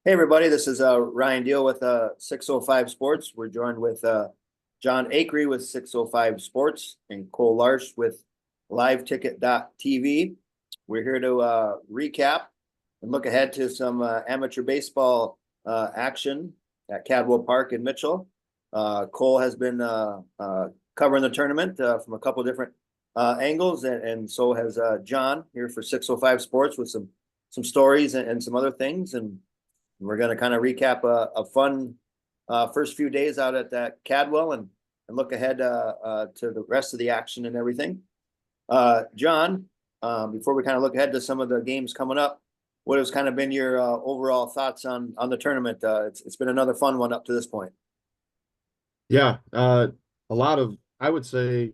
Hey everybody, this is Ryan Deal with 605 Sports. We're joined with John Akre with 605 Sports and Cole Larsch with LiveTicket.tv. We're here to recap and look ahead to some amateur baseball action at Cadwell Park in Mitchell. Cole has been covering the tournament from a couple different angles, and so has John here for 605 Sports with some stories and some other things. And we're going to kind of recap a fun first few days out at that Cadwell and look ahead to the rest of the action and everything. John, before we kind of look ahead to some of the games coming up, what has kind of been your overall thoughts on the tournament? It's been another fun one up to this point. Yeah, a lot of, I would say,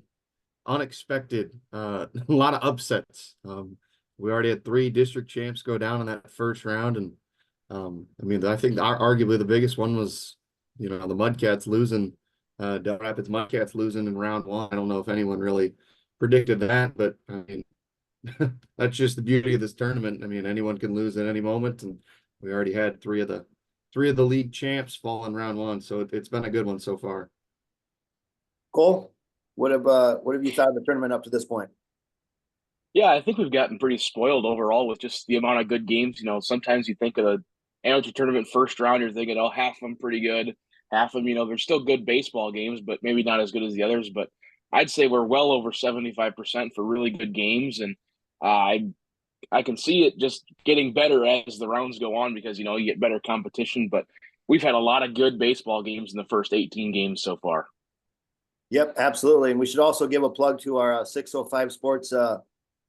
unexpected, a lot of upsets. We already had three district champs go down in that first round, and I mean, I think arguably the biggest one was, the Mudcats losing, Del Rapids Mudcats losing in round one. I don't know if anyone really predicted that, but I mean, that's just the beauty of this tournament. I mean, anyone can lose at any moment, and we already had three of the league champs fall in round one, so it's been a good one so far. Cole, what have you thought of the tournament up to this point? Yeah, I think we've gotten pretty spoiled overall with just the amount of good games. Sometimes you think of the amateur tournament first round, you're thinking, oh, half of them pretty good, half of them, they're still good baseball games, but maybe not as good as the others. But I'd say we're well over 75% for really good games, and I can see it just getting better as the rounds go on because you get better competition. But we've had a lot of good baseball games in the first 18 games so far. Yep, absolutely. And we should also give a plug to our 605 Sports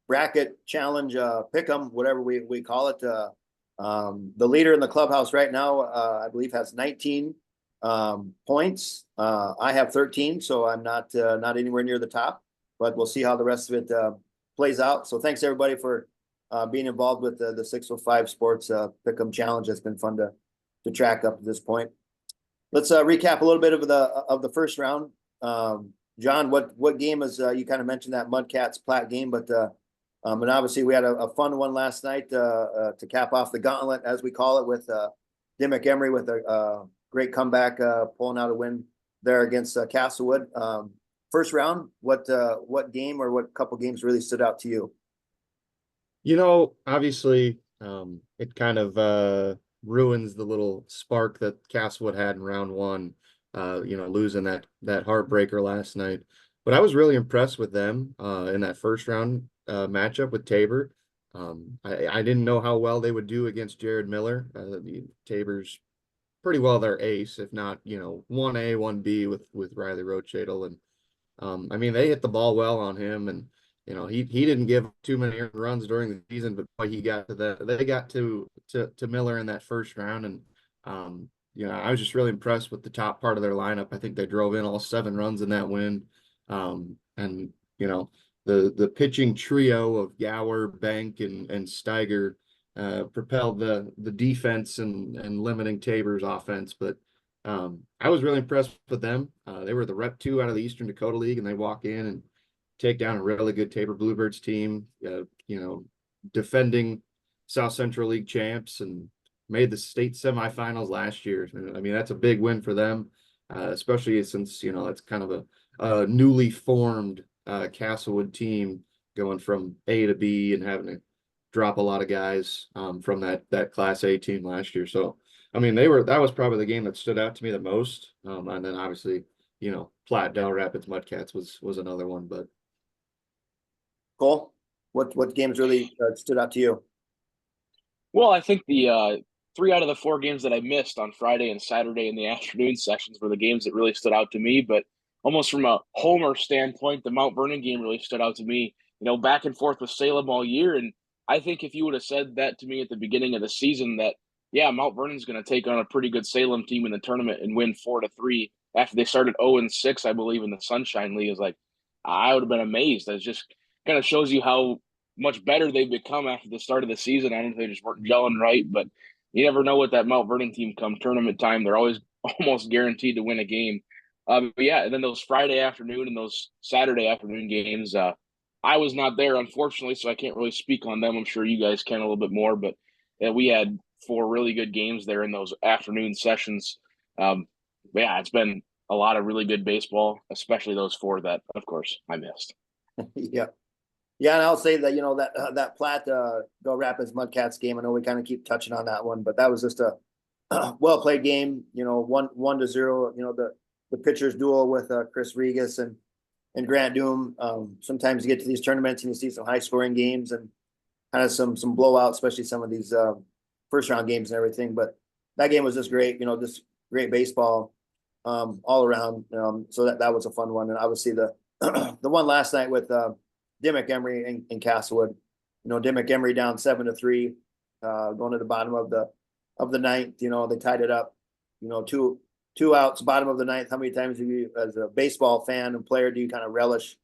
bracket challenge, pick 'em, whatever we call it. The leader in the clubhouse right now, I believe, has 19 points. I have 13, so I'm not anywhere near the top, but we'll see how the rest of it plays out. So thanks everybody for being involved with the 605 Sports pick 'em challenge. It's been fun to track up to this point. Let's recap a little bit of the first round. John, what game is you kind of mentioned that Mudcats Platte game, but and obviously we had a fun one last night to cap off the gauntlet, as we call it, with Dimmick Emery with a great comeback, pulling out a win there against Castlewood. First round, what game or what couple games really stood out to you? Obviously, it kind of ruins the little spark that Castlewood had in round one, losing that heartbreaker last night. But I was really impressed with them in that first round matchup with Tabor. I didn't know how well they would do against Jared Miller. Tabor's pretty well their ace, if not, 1A, 1B with Riley Rochadle. And I mean, they hit the ball well on him, and he didn't give too many earned runs during the season, but boy, they got to Miller in that first round. And I was just really impressed with the top part of their lineup. I think they drove in all 7 runs in that win. And the pitching trio of Gower, Bank, and Steiger propelled the defense and limiting Tabor's offense. But I was really impressed with them. They were the Rep 2 out of the Eastern Dakota League, and they walk in and take down a really good Tabor Bluebirds team, defending South Central League champs, and made the state semifinals last year. I mean, that's a big win for them, especially since, it's kind of a newly formed Castlewood team going from A to B and having to drop a lot of guys from that Class A team last year. So, I mean, that was probably the game that stood out to me the most. And then obviously, Platte Del Rapids Mudcats was another one. But Cole, what games really stood out to you? Well, I think the 3 out of the 4 games that I missed on Friday and Saturday in the afternoon sessions were the games that really stood out to me. But almost from a homer standpoint, the Mount Vernon game really stood out to me. Back and forth with Salem all year. And I think if you would have said that to me at the beginning of the season, that, yeah, Mount Vernon's going to take on a pretty good Salem team in the tournament and win 4-3 after they started 0-6, I believe, in the Sunshine League, is like, I would have been amazed. That just kind of shows you how much better they've become after the start of the season. I don't know if they just weren't gelling right, but you never know with that Mount Vernon team come tournament time. They're always almost guaranteed to win a game. But yeah, and then those Friday afternoon and those Saturday afternoon games, I was not there, unfortunately, so I can't really speak on them. I'm sure you guys can a little bit more, but we had 4 really good games there in those afternoon sessions. But yeah, it's been a lot of really good baseball, especially those 4 that, of course, I missed. Yeah. Yeah, and I'll say that, that Platte Bell Rapids Mudcats game, I know we kind of keep touching on that one, but that was just a well played game, 1-0, the pitchers duel with Chris Regas and Grant Doom. Sometimes you get to these tournaments and you see some high scoring games and kind of some blowouts, especially some of these first round games and everything. But that game was just great, just great baseball all around. So that was a fun one. And obviously the the one last night with Dimmick Emery and Castlewood, Dimmick Emery down 7-3, going to the bottom of the ninth. They tied it up. Two outs, bottom of the ninth. How many times have you, as a baseball fan and player, do you kind of relish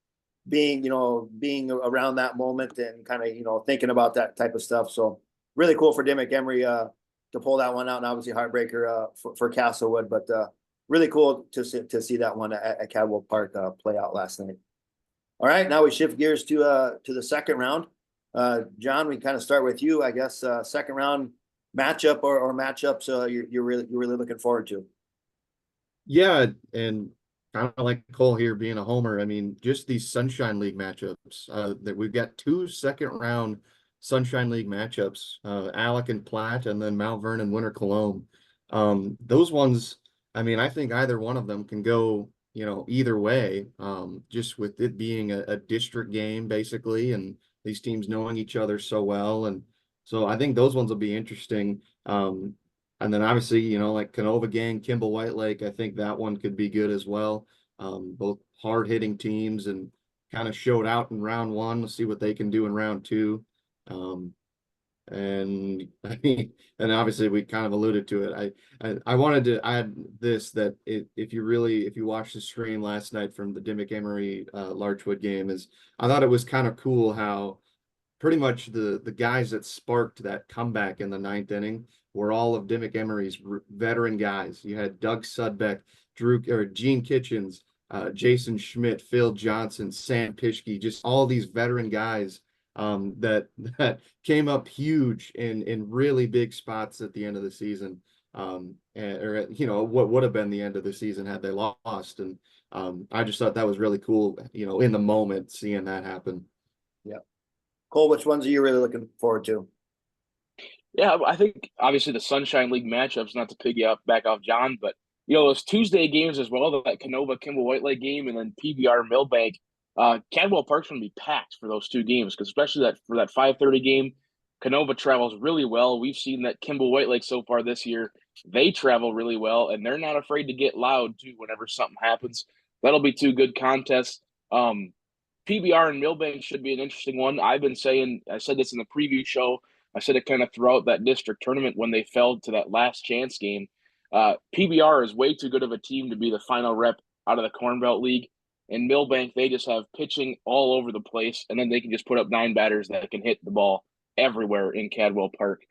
being around that moment and kind of thinking about that type of stuff? So really cool for Dimmick Emery to pull that one out, and obviously heartbreaker for Castlewood, but really cool to see that one at Cadwell Park play out last night. All right, now we shift gears to the second round. John, we kind of start with you, I guess. Second round matchup or matchups you're really looking forward to. Yeah, and kind of like Cole here being a homer. I mean, just these Sunshine League matchups. That we've got 2 second-round Sunshine League matchups, Alec and Platte, and then Mount Vernon, Winter Cologne. Those ones, I mean, I think either one of them can go, either way. Just with it being a district game basically, and these teams knowing each other so well, and so I think those ones will be interesting. And then obviously, like Canova Gang, Kimball White Lake, I think that one could be good as well. Both hard-hitting teams and kind of showed out in round 1. We'll see what they can do in round 2. And I mean, and obviously we kind of alluded to it. I wanted to add this, that if you watched the stream last night from the Dimmick Emery Larchwood game, I thought it was kind of cool how pretty much the guys that sparked that comeback in the 9th inning were all of Dimmick Emery's veteran guys. You had Doug Sudbeck, Gene Kitchens, Jason Schmidt, Phil Johnson, Sam Pischke, just all these veteran guys that came up huge in really big spots at the end of the season, what would have been the end of the season had they lost. And I just thought that was really cool, in the moment, seeing that happen. Yeah. Cole, which ones are you really looking forward to? Yeah, I think obviously the Sunshine League matchups, not to piggyback back off John, but those Tuesday games as well, that Canova Kimball White Lake game and then PBR Millbank. Cadwell Park's going to be packed for those 2 games, because especially for that 5:30 game, Canova travels really well. We've seen that Kimball White Lake so far this year, they travel really well, and they're not afraid to get loud too whenever something happens. That'll be 2 good contests. PBR and Millbank should be an interesting one. I said this in the preview show. I said it kind of throughout that district tournament when they fell to that last chance game. PBR is way too good of a team to be the final rep out of the Corn Belt League. And Millbank, they just have pitching all over the place, and then they can just put up 9 batters that can hit the ball everywhere in Cadwell Park.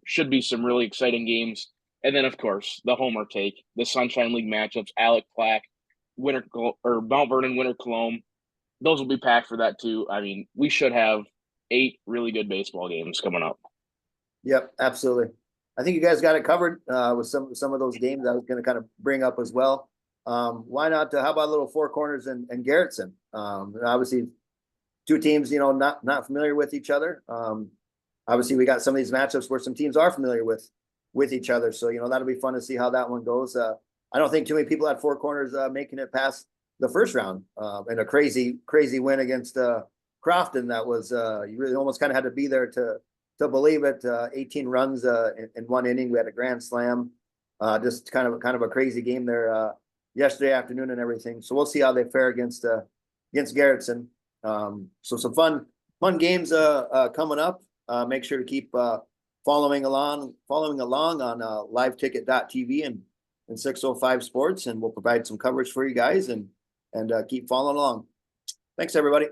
Should be some really exciting games. And then, of course, the homer take, the Sunshine League matchups, Alec Plaque, Mount Vernon, Winter Cologne. Those will be packed for that too. I mean, we should have 8 really good baseball games coming up. Yep, absolutely. I think you guys got it covered with some of those games I was going to kind of bring up as well. Why not? How about a little Four Corners and Garrettson? Obviously, 2 teams, not familiar with each other. Obviously, we got some of these matchups where some teams are familiar with each other. So, that'll be fun to see how that one goes. I don't think too many people had Four Corners making it past the first round in a crazy win against Crofton. That was you really almost kind of had to be there to believe it. 18 runs in 1 inning. We had a grand slam. Just kind of a crazy game there yesterday afternoon and everything. So we'll see how they fare against Garrettson. So some fun games coming up. Make sure to keep following along on liveticket.tv and 605 Sports, and we'll provide some coverage for you guys and keep following along. Thanks, everybody.